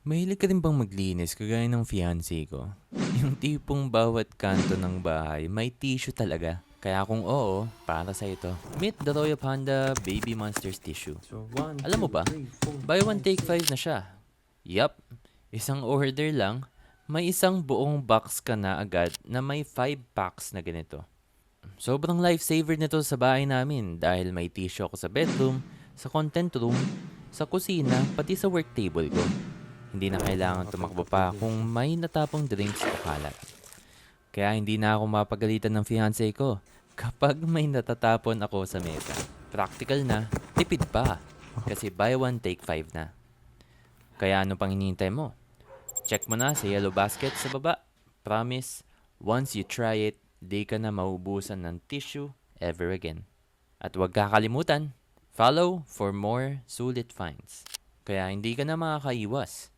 Mahilig ka rin bang maglinis kagaya ng fiancé ko? Yung tipong bawat kanto ng bahay may tissue talaga. Kaya kung oo, para sa ito. Meet the Royal Panda Baby Monsters Tissue. So, one, Alam mo two, ba, three, four, buy one five, take six. 5 na siya. Yup, isang order lang, may isang buong box ka na agad na may 5 packs na ganito. Sobrang lifesaver nito sa bahay namin dahil may tissue ako sa bedroom, sa content room, sa kusina, pati sa work table ko. Hindi na kailangan tumakbo pa kung may natapong drinks o kalat. Kaya hindi na ako mapagalitan ng fiancé ko kapag may natatapon ako sa mesa. Practical na, tipid pa. Kasi buy one take 5 na. Kaya ano pang hinihintay mo? Check mo na sa yellow basket sa baba. Promise, once you try it, di ka na maubusan ng tissue ever again. At huwag kakalimutan, follow for more sulit finds. Kaya hindi ka na makakaiwas.